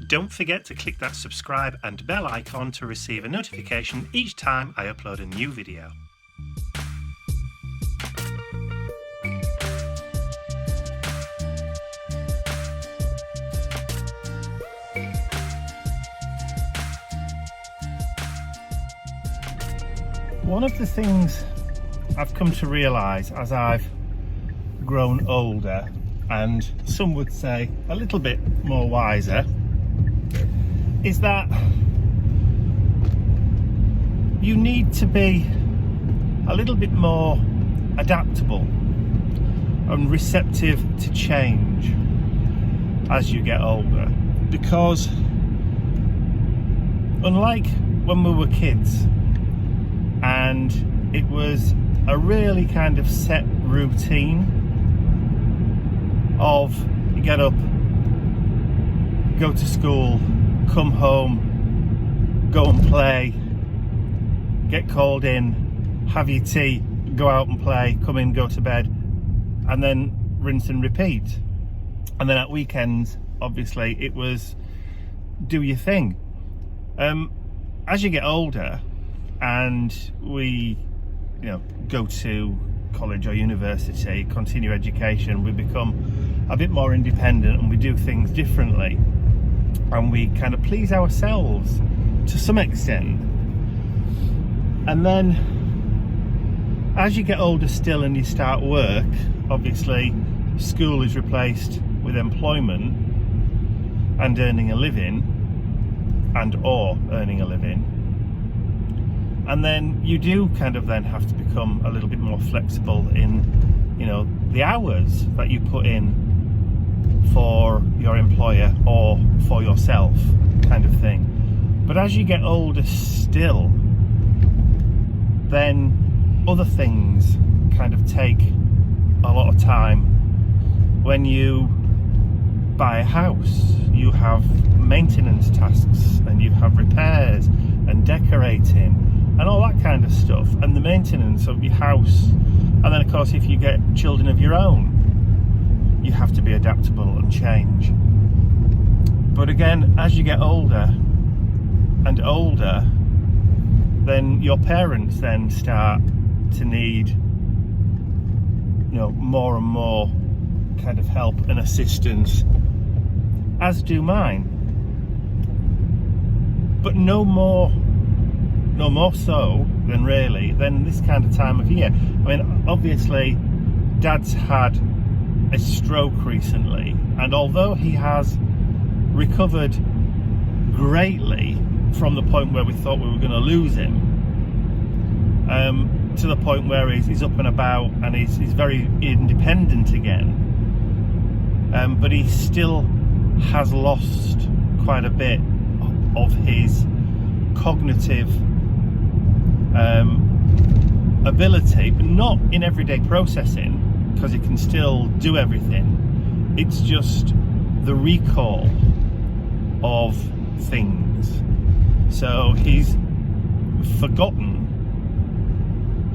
Don't forget to click that subscribe and bell icon to receive a notification each time I upload a new video. One of the things I've come to realise as I've grown older, and some would say a little bit more wiser, is that you need to be a little bit more adaptable and receptive to change as you get older, because unlike when we were kids and it was a really kind of set routine of you get up, go to school, come home, go and play, get called in, have your tea, go out and play, come in, go to bed, and then rinse and repeat. And then at weekends, obviously, it was do your thing. As you get older and we, go to college or university, continue education, we become a bit more independent and we do things differently. And we kind of please ourselves to some extent. And then as you get older still and you start work, obviously school is replaced with employment and earning a living, or earning a living. And then you do kind of then have to become a little bit more flexible in, the hours that you put in for your employer or for yourself, kind of thing. But as you get older still, then other things kind of take a lot of time. When you buy a house, you have maintenance tasks and you have repairs and decorating and all that kind of stuff, and the maintenance of your house. And then of course if you get children of your own, you have to be adaptable and change. But again, as you get older and older, then your parents then start to need more and more kind of help and assistance, as do mine, but no more so than this kind of time of year. I mean, obviously Dad's had a stroke recently, and although he has recovered greatly from the point where we thought we were going to lose him, to the point where he's up and about and he's very independent again, but he still has lost quite a bit of his cognitive ability, but not in everyday processing, because he can still do everything. It's just the recall of things. So he's forgotten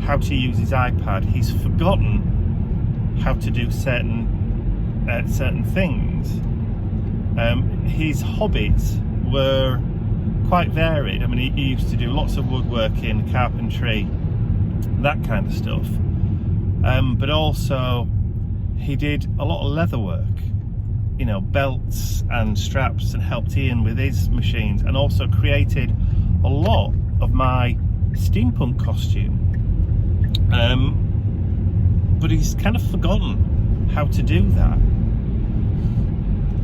how to use his iPad. He's forgotten how to do certain things. His hobbies were quite varied. I mean, he used to do lots of woodworking, carpentry, that kind of stuff. But also he did a lot of leather work, belts and straps, and helped Ian with his machines, and also created a lot of my steampunk costume. But he's kind of forgotten how to do that.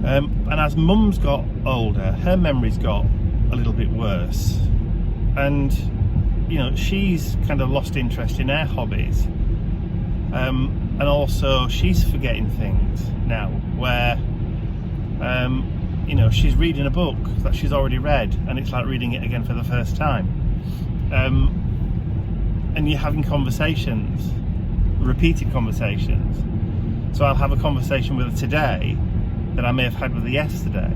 And as Mum's got older, her memory's got a little bit worse, and she's kind of lost interest in her hobbies, and also she's forgetting things now, where she's reading a book that she's already read and it's like reading it again for the first time. And you're having conversations, repeated conversations. So I'll have a conversation with her today that I may have had with her yesterday,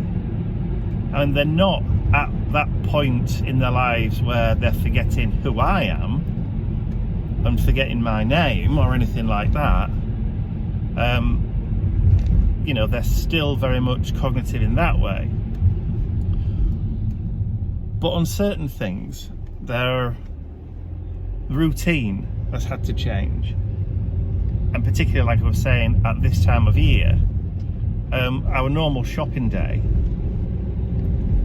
and they're not at that point in their lives where they're forgetting who I am and forgetting my name or anything like that, you know, they're still very much cognitive in that way. But on certain things, their routine has had to change. And particularly, like I was saying, at this time of year, our normal shopping day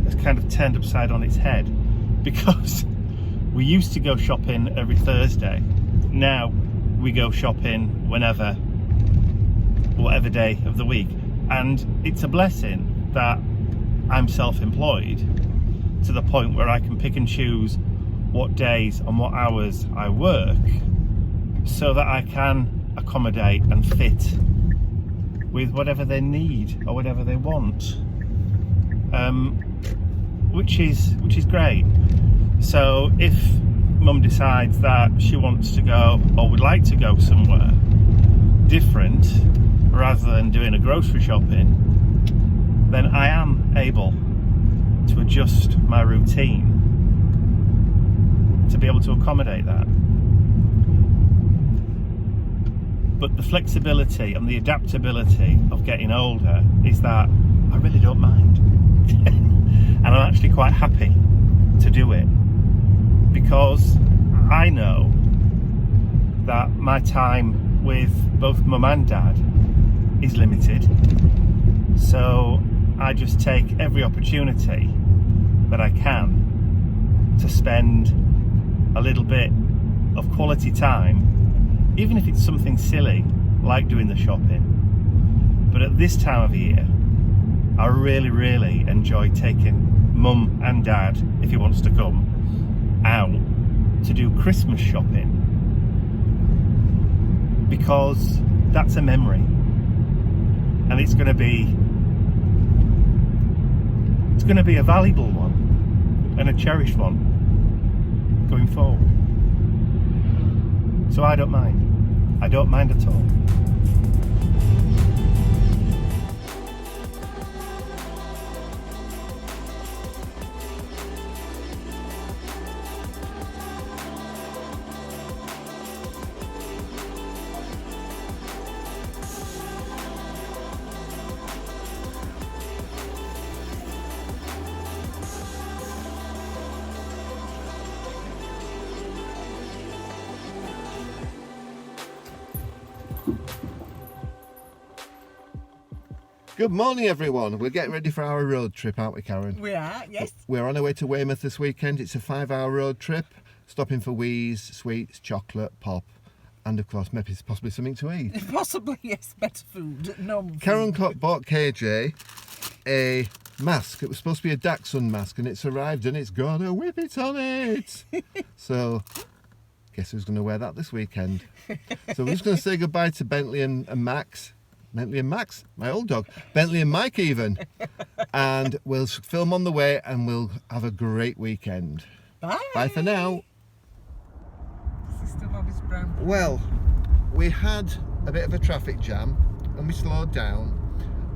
has kind of turned upside on its head, because we used to go shopping every Thursday. Now we go shopping whenever, whatever day of the week. And it's a blessing that I'm self-employed to the point where I can pick and choose what days and what hours I work, so that I can accommodate and fit with whatever they need or whatever they want, which is great. So if Mum decides that she wants to go or would like to go somewhere different rather than doing a grocery shopping, then I am able to adjust my routine to be able to accommodate that. But the flexibility and the adaptability of getting older is that I really don't mind. And I'm actually quite happy to do it, because I know that my time with both Mum and Dad is limited. So I just take every opportunity that I can to spend a little bit of quality time, even if it's something silly like doing the shopping. But at this time of year, I really enjoy taking Mum and Dad, if he wants to come, out to do Christmas shopping, because that's a memory, and it's going to be a valuable one and a cherished one going forward. So I don't mind at all. Good morning, everyone. We're getting ready for our road trip, aren't we, Karen? We are, yes. We're on our way to Weymouth this weekend. It's a 5-hour road trip, stopping for wheeze, sweets, chocolate, pop, and of course, maybe possibly something to eat. Possibly, yes, better food, normal food. Karen bought KJ a mask. It was supposed to be a Dachshund mask, and it's arrived and it's got a whippet on it. So, guess who's going to wear that this weekend? So we're just going to say goodbye to Bentley and Max. Bentley and Max, my old dog. Bentley and Mike even. And we'll film on the way and we'll have a great weekend. Bye. Bye for now. Does he still have his brown? Well, we had a bit of a traffic jam and we slowed down,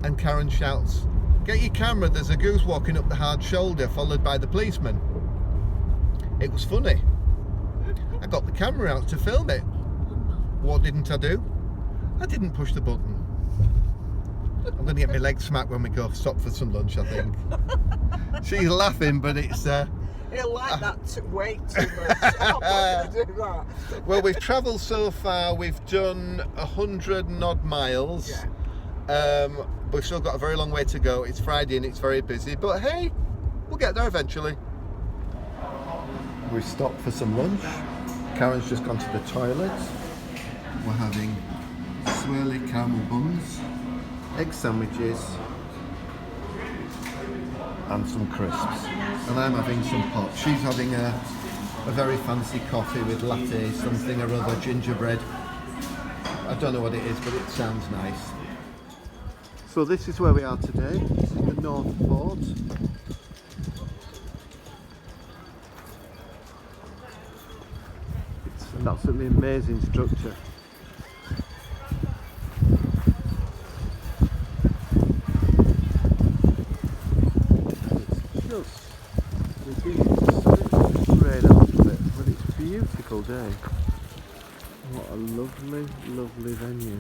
and Karen shouts, "Get your camera, there's a goose walking up the hard shoulder," followed by the policeman. It was funny. I got the camera out to film it. What didn't I do? I didn't push the button. I'm going to get my legs smacked when we go stop for some lunch, I think. She's laughing, but it's... He'll like that way too much. I'm not going to do that. Well, we've travelled so far, we've done 100 and odd miles. Yeah. We've still got a very long way to go. It's Friday and it's very busy, but hey, we'll get there eventually. We've stopped for some lunch. Karen's just gone to the toilet. We're having swirly caramel buns, egg sandwiches, and some crisps. And I'm having some pop. She's having a very fancy coffee with latte, something or other, gingerbread. I don't know what it is, but it sounds nice. So this is where we are today. This is the North Port. It's an absolutely amazing structure. beautiful day. What a lovely, lovely venue.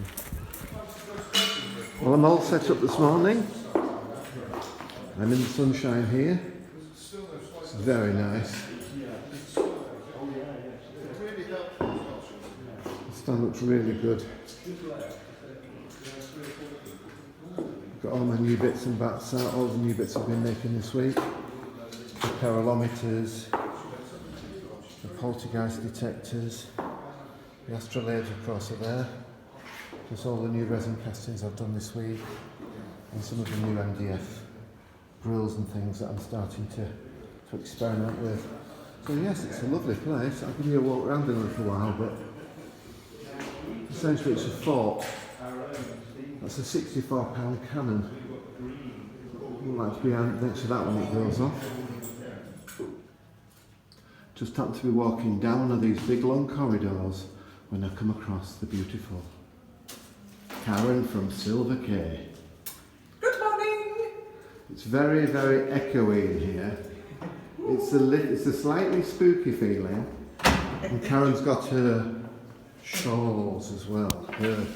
Well, I'm all set up this morning. I'm in the sunshine here. It's very nice. The stand looks really good. Got all my new bits and bats out, all the new bits I've been making this week. The paralometers, the poltergeist detectors, the astrolabe of course are there. Plus all the new resin castings I've done this week, and some of the new MDF grills and things that I'm starting to experiment with. So yes, it's a lovely place. I'll give you a walk around in a little while, but essentially it's a fort. That's a £64 cannon. I'd like to be next to that when it goes off. Just happened to be walking down one of these big long corridors when I come across the beautiful Karen from Silver Cay. Good morning. It's very, very echoey in here. It's a slightly spooky feeling. And Karen's got her shawls as well. Her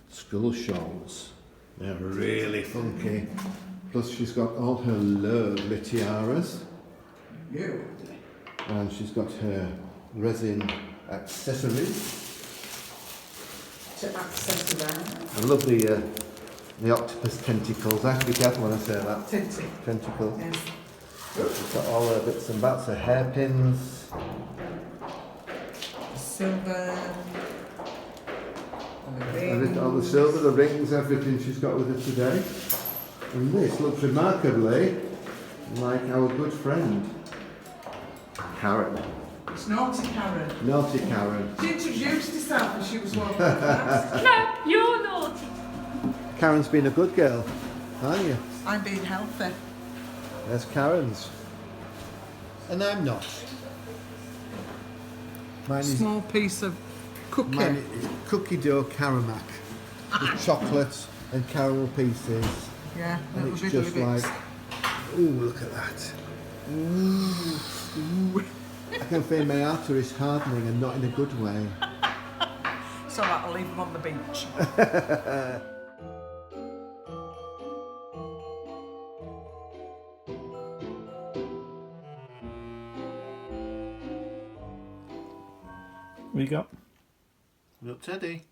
school shawls. They're really funky. Plus she's got all her lovely tiaras. You. And she's got her resin accessories. To access around. I love the octopus tentacles. I have to be careful when I say that. Tentacle. Yes. She's got all her bits and bats, her hairpins. Silver. All the silver, the rings, everything she's got with her today. And this looks remarkably like our good friend, Karen. It's naughty Karen. Naughty Karen. She introduced herself and she was walking past. No, you're naughty. Karen's been a good girl, aren't you? I'm being healthy. There's Karen's. And I'm not. Mine is, Small piece of cookie. mine is cookie dough Karamak with chocolate and caramel pieces. Yeah, And little it's wiggly just bits. like, ooh, look at that. Ooh. I can feel my arteries hardening and not in a good way. It's alright, I'll leave them on the beach. What you got? Look, Teddy.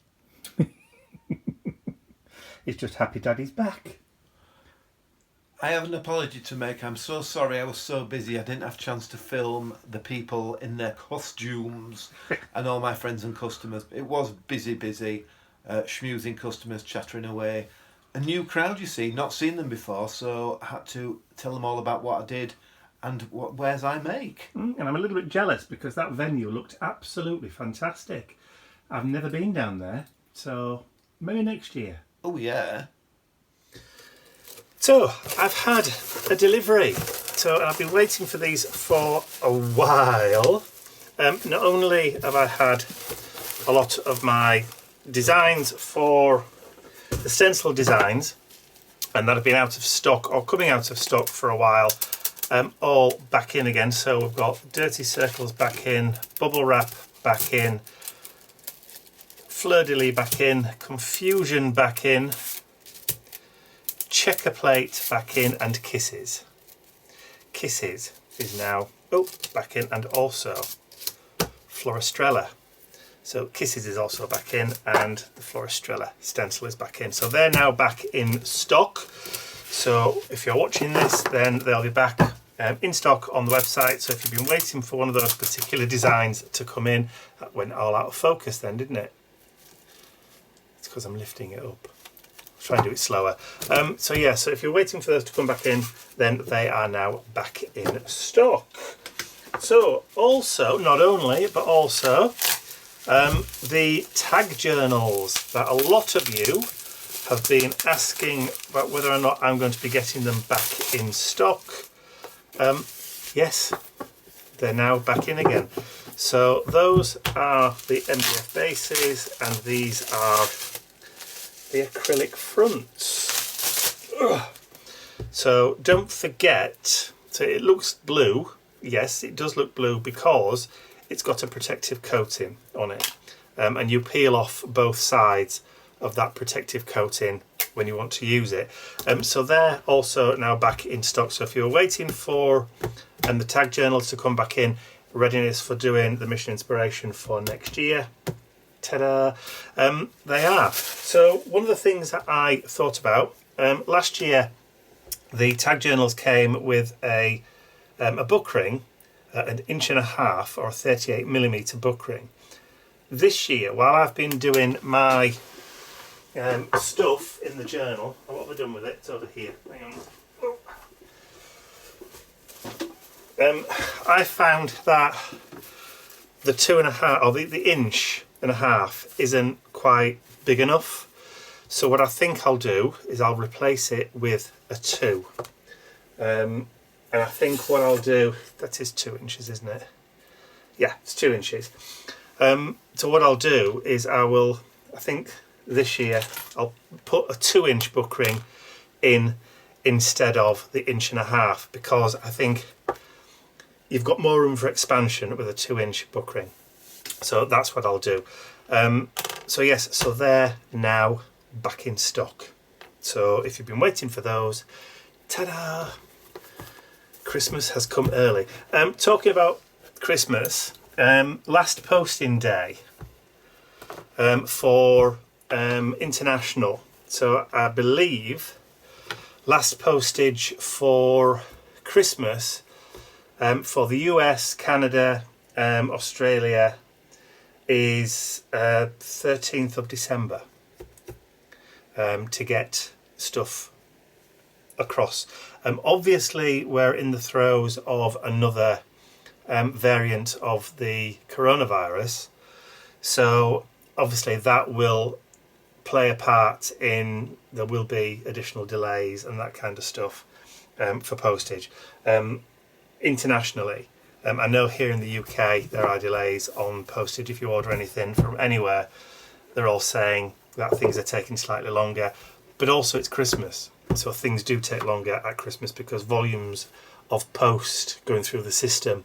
He's just happy Daddy's back. I have an apology to make. I'm so sorry. I was so busy. I didn't have a chance to film the people in their costumes and all my friends and customers. It was busy, schmoozing customers, chattering away. A new crowd, you see, not seen them before, so I had to tell them all about what I did and what wares I make. And I'm a little bit jealous because that venue looked absolutely fantastic. I've never been down there, so maybe next year. Oh, yeah. So, I've had a delivery. So, I've been waiting for these for a while. Not only have I had a lot of my designs for the Stencil designs, and that have been out of stock or coming out of stock for a while, all back in again. So, we've got Dirty Circles back in, Bubble Wrap back in, Fleur-de-lis back in, Confusion back in, Checker Plate back in, and Kisses. Kisses is now back in, and also Floristrella. So Kisses is also back in, and the Floristrella stencil is back in. So they're now back in stock. So if you're watching this, then they'll be back in stock on the website. So if you've been waiting for one of those particular designs to come in, that went all out of focus then, didn't it? It's because I'm lifting it up. Try and do it slower. So yeah, so if you're waiting for those to come back in, then they are now back in stock. So also, not only, but also the tag journals that a lot of you have been asking about whether or not I'm going to be getting them back in stock. Yes, they're now back in again. So those are the MDF bases, and these are the acrylic fronts. Ugh. So don't forget, so it looks blue. Yes, it does look blue because it's got a protective coating on it, and you peel off both sides of that protective coating when you want to use it. So they're also now back in stock. So if you're waiting for the tag journals to come back in, readiness for doing the mission inspiration for next year, ta-da, they are. So one of the things that I thought about, last year the tag journals came with a book ring, an 1.5 inch or a 38mm book ring. This year, while I've been doing my stuff in the journal, and what have I done with it? It's over here. Hang on. I found that the 2.5 or the 1.5 inch isn't quite big enough. So what I think I'll do is I'll replace it with a 2. And I think what I'll do, that is 2 inches, isn't it? Yeah, it's 2 inches. So what I'll do is I think this year I'll put a 2-inch book ring in instead of the 1.5 inch, because I think you've got more room for expansion with a 2-inch book ring. So that's what I'll do. So yes, so they're now back in stock. So if you've been waiting for those, ta-da! Christmas has come early. Talking about Christmas, last posting day for international. So I believe last postage for Christmas for the US, Canada, Australia is 13th of December to get stuff across. Obviously we're in the throes of another variant of the coronavirus, so obviously that will play a part in, there will be additional delays and that kind of stuff for postage. Internationally, I know here in the UK there are delays on postage. If you order anything from anywhere, they're all saying that things are taking slightly longer, but also it's Christmas, so things do take longer at Christmas because volumes of post going through the system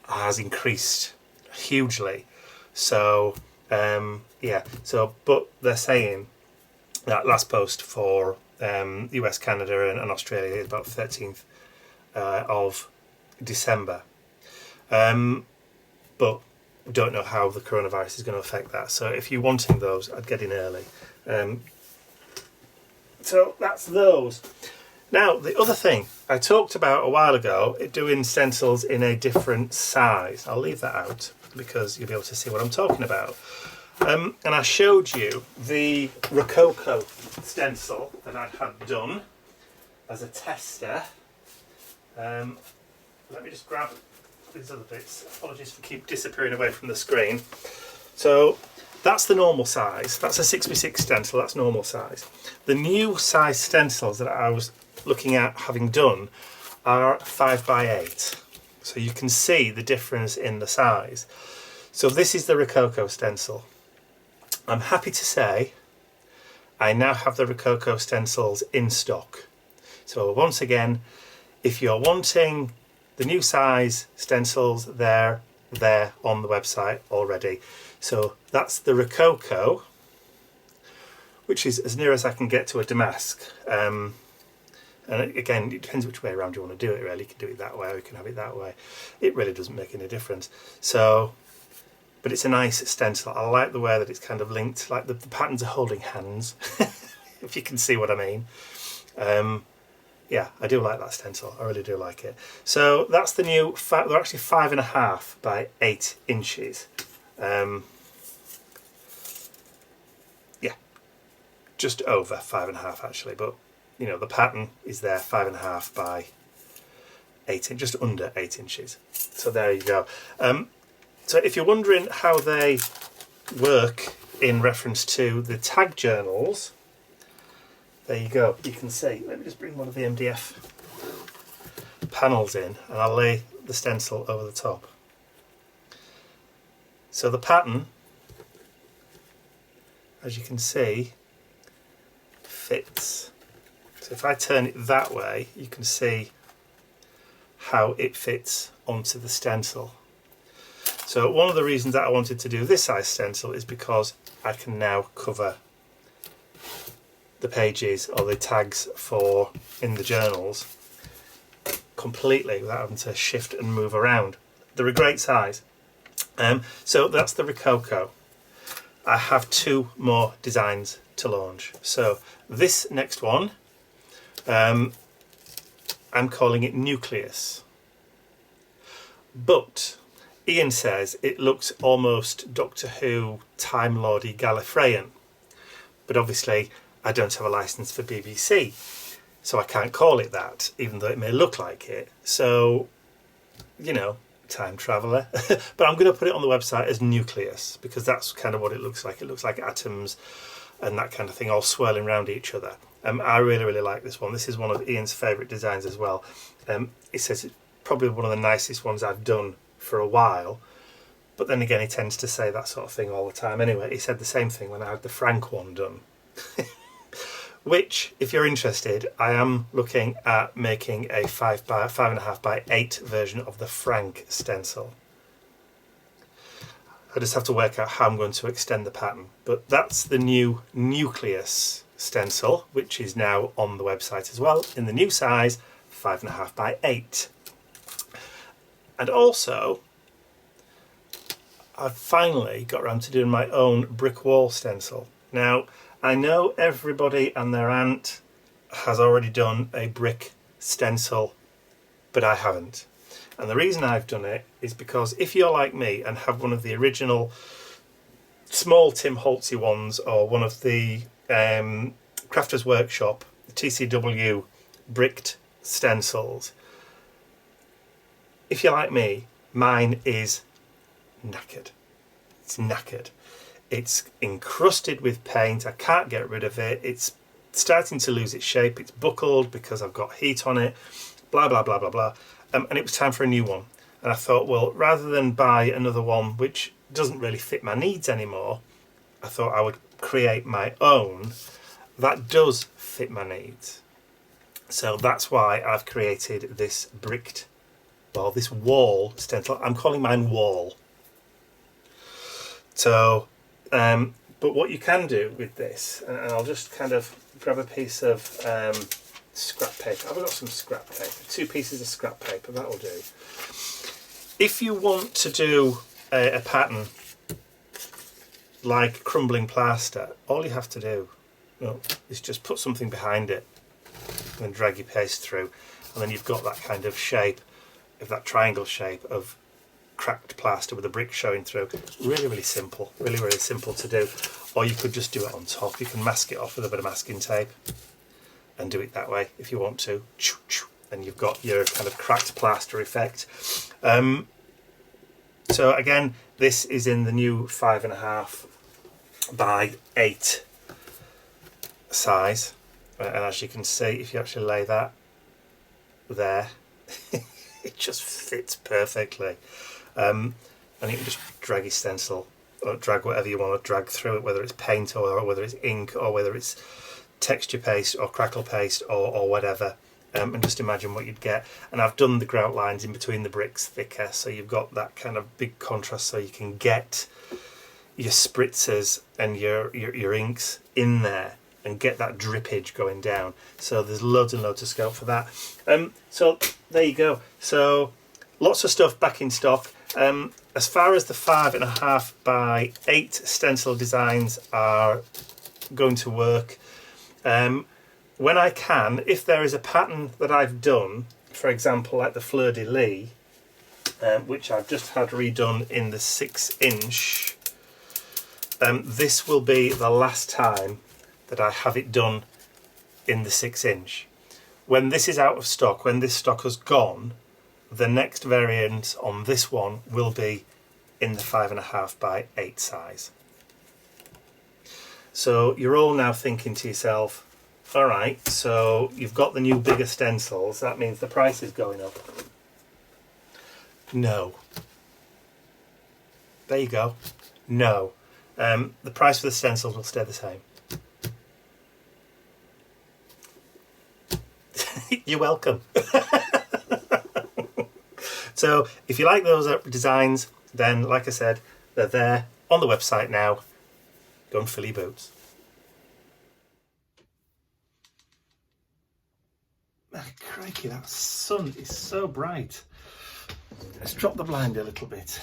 has increased hugely. So yeah, so but they're saying that last post for US, Canada and Australia is about 13th of December, but don't know how the coronavirus is going to affect that. So if you're wanting those, I'd get in early. So that's those. Now the other thing I talked about a while ago, doing stencils in a different size. I'll leave that out because you'll be able to see what I'm talking about. And I showed you the Rococo stencil that I'd had done as a tester. Let me just grab these other bits. Apologies for keep disappearing away from the screen. So that's the normal size. That's a 6x6 stencil, that's normal size. The new size stencils that I was looking at having done are 5x8. So you can see the difference in the size. So this is the Rococo stencil. I'm happy to say I now have the Rococo stencils in stock. So once again, if you're wanting the new size stencils, they're there on the website already. So that's the Rococo, which is as near as I can get to a damask. And again, it depends which way around you want to do it really. You can do it that way or you can have it that way. It really doesn't make any difference. So, but it's a nice stencil. I like the way that it's kind of linked, like the patterns are holding hands, if you can see what I mean. Yeah, I do like that stencil. I really do like it. So that's the new, they're actually 5.5 by 8 inches. Yeah, just over 5.5 actually, but you know, the pattern is there, 5.5 by 8 inches, just under 8 inches. So there you go. So if you're wondering how they work in reference to the tag journals, there you go. You can see. Let me just bring one of the MDF panels in and I'll lay the stencil over the top. So the pattern, as you can see, fits. So if I turn it that way, you can see how it fits onto the stencil. So one of the reasons that I wanted to do this size stencil is because I can now cover the pages or the tags for in the journals completely without having to shift and move around. They're a great size. So that's the Rococo. I have 2 more designs to launch. So this next one, I'm calling it Nucleus. But Ian says it looks almost Doctor Who Time Lordy Gallifreyan. But obviously I don't have a license for BBC, so I can't call it that, even though it may look like it. So, you know, time traveller. But I'm going to put it on the website as Nucleus, because that's kind of what it looks like. It looks like atoms and that kind of thing all swirling around each other. I really, really like this one. This is one of Ian's favourite designs as well. He says it's probably one of the nicest ones I've done for a while. But then again, he tends to say that sort of thing all the time. Anyway, he said the same thing when I had the Frank one done. Which, if you're interested, I am looking at making a 5.5 by 8 version of the Frank stencil. I just have to work out how I'm going to extend the pattern. But that's the new Nucleus stencil, which is now on the website as well, in the new size, 5.5 by 8. And also, I've finally got around to doing my own brick wall stencil. Now, I know everybody and their aunt has already done a brick stencil, but I haven't. And the reason I've done it is because if you're like me and have one of the original small Tim Holtzy ones, or one of the Crafters Workshop, the TCW bricked stencils, if you're like me, mine is knackered. It's knackered. It's encrusted with paint. I can't get rid of it. It's starting to lose its shape. It's buckled because I've got heat on it. Blah, blah, blah, blah, blah. And it was time for a new one. And I thought, well, rather than buy another one which doesn't really fit my needs anymore, I thought I would create my own that does fit my needs. So that's why I've created this bricked, well, this wall stencil. I'm calling mine wall. So, but what you can do with this, and I'll just kind of grab a piece of scrap paper. I've got some scrap paper, 2 pieces of scrap paper, that'll do. If you want to do a pattern like crumbling plaster, all you have to do is just put something behind it and then drag your paste through, and then you've got that kind of shape, of that triangle shape of cracked plaster with a brick showing through. Really, really simple. Really, really simple to do. Or you could just do it on top. You can mask it off with a bit of masking tape and do it that way if you want to. And you've got your kind of cracked plaster effect. So again, this is in the new 5.5 by 8 size. And as you can see, if you actually lay that there, it just fits perfectly. And you can just drag your stencil, or drag whatever you want to drag through it, whether it's paint or whether it's ink or whether it's texture paste or crackle paste or whatever, and just imagine what you'd get. And I've done the grout lines in between the bricks thicker, so you've got that kind of big contrast, so you can get your spritzers and your inks in there and get that drippage going down. So there's loads and loads of scope for that. So there you go. So lots of stuff back in stock. As far as the 5.5 by 8 stencil designs are going to work, when I can, if there is a pattern that I've done, for example like the Fleur de Lis, which I've just had redone in the 6-inch, this will be the last time that I have it done in the 6-inch. When this is out of stock, when this stock has gone, the next variant on this one will be in the 5.5 by 8 size. So you're all now thinking to yourself, all right, so you've got the new bigger stencils, that means the price is going up. No. There you go. No. The price for the stencils will stay the same. You're welcome. So if you like those designs, then like I said, they're there on the website now. Go and fill your boots. Oh, crikey, that sun is so bright. Let's drop the blind a little bit.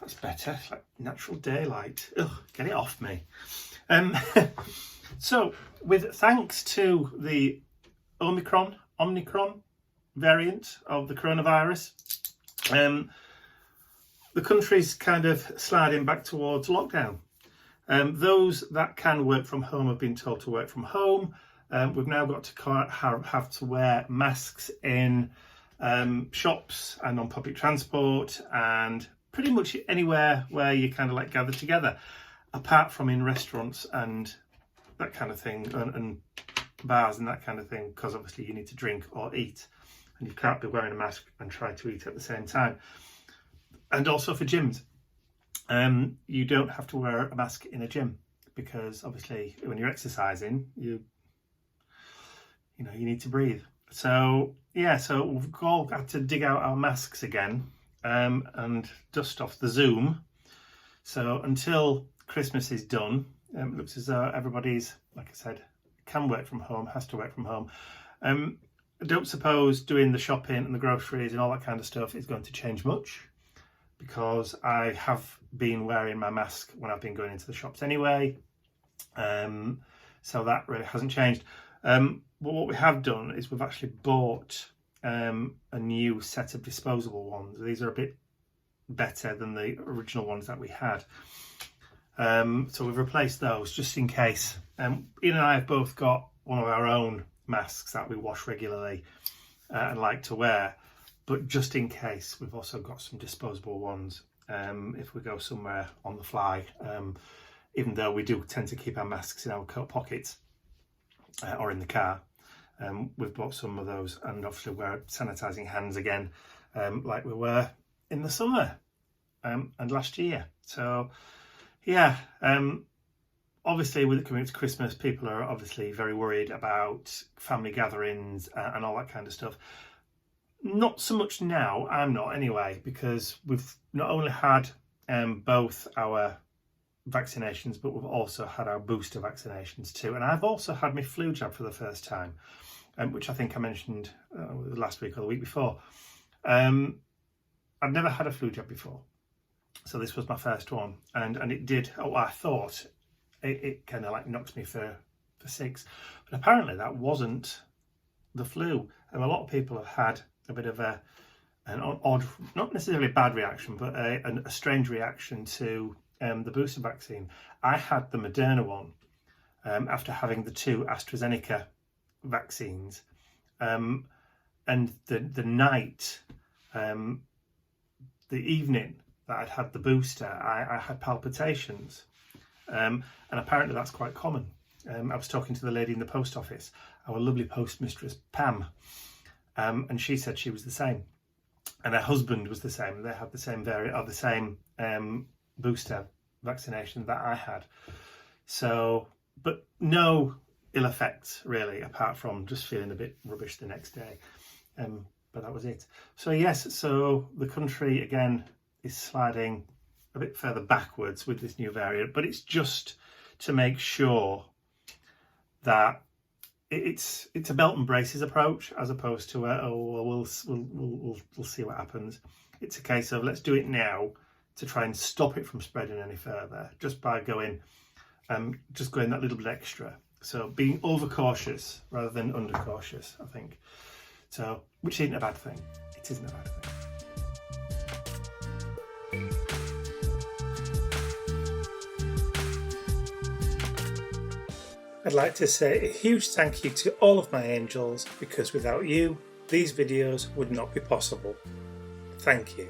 That's better. It's like natural daylight. Ugh, get it off me. So, with thanks to the Omicron variant of the coronavirus, the country's kind of sliding back towards lockdown. Those that can work from home have been told to work from home. We've now got to have to wear masks in shops and on public transport and pretty much anywhere where you kind of like gather together, apart from in restaurants and that kind of thing, and bars and that kind of thing, because obviously you need to drink or eat and you can't be wearing a mask and try to eat at the same time. And also for gyms, you don't have to wear a mask in a gym, because obviously when you're exercising, you need to breathe. So yeah, so we've all had to dig out our masks again and dust off the Zoom. So until Christmas is done, it looks as though everybody's, like I said, can work from home, has to work from home. I don't suppose doing the shopping and the groceries and all that kind of stuff is going to change much, because I have been wearing my mask when I've been going into the shops anyway. So that really hasn't changed. But what we have done is we've actually bought a new set of disposable ones. These are a bit better than the original ones that we had. So we've replaced those just in case. Ian and I have both got one of our own masks that we wash regularly and like to wear. But just in case, we've also got some disposable ones if we go somewhere on the fly, even though we do tend to keep our masks in our coat pockets or in the car. We've bought some of those, and obviously we're sanitising hands again like we were in the summer and last year. So yeah, obviously with it coming up to Christmas, people are obviously very worried about family gatherings and all that kind of stuff. Not so much now, I'm not anyway, because we've not only had both our vaccinations, but we've also had our booster vaccinations too. And I've also had my flu jab for the first time, which I think I mentioned last week or the week before. I've never had a flu jab before, so this was my first one, and it did, I thought it kind of like knocked me for six, but apparently that wasn't the flu. And a lot of people have had a bit of an odd, not necessarily a bad reaction, but a strange reaction to the booster vaccine. I had the Moderna one after having the 2 AstraZeneca vaccines, and the night, the evening that I'd had the booster, I had palpitations, and apparently that's quite common. I was talking to the lady in the post office, our lovely postmistress Pam, and she said she was the same, and her husband was the same. They had the same variant, or the same booster vaccination that I had. So, but no ill effects really, apart from just feeling a bit rubbish the next day. But that was it. So yes, so the country again is sliding a bit further backwards with this new variant, but it's just to make sure that it's a belt and braces approach, as opposed to we'll see what happens. It's a case of let's do it now to try and stop it from spreading any further, just by going that little bit extra. So being overcautious rather than undercautious, I think. So, which isn't a bad thing. It isn't a bad thing. I'd like to say a huge thank you to all of my angels, because without you, these videos would not be possible. Thank you.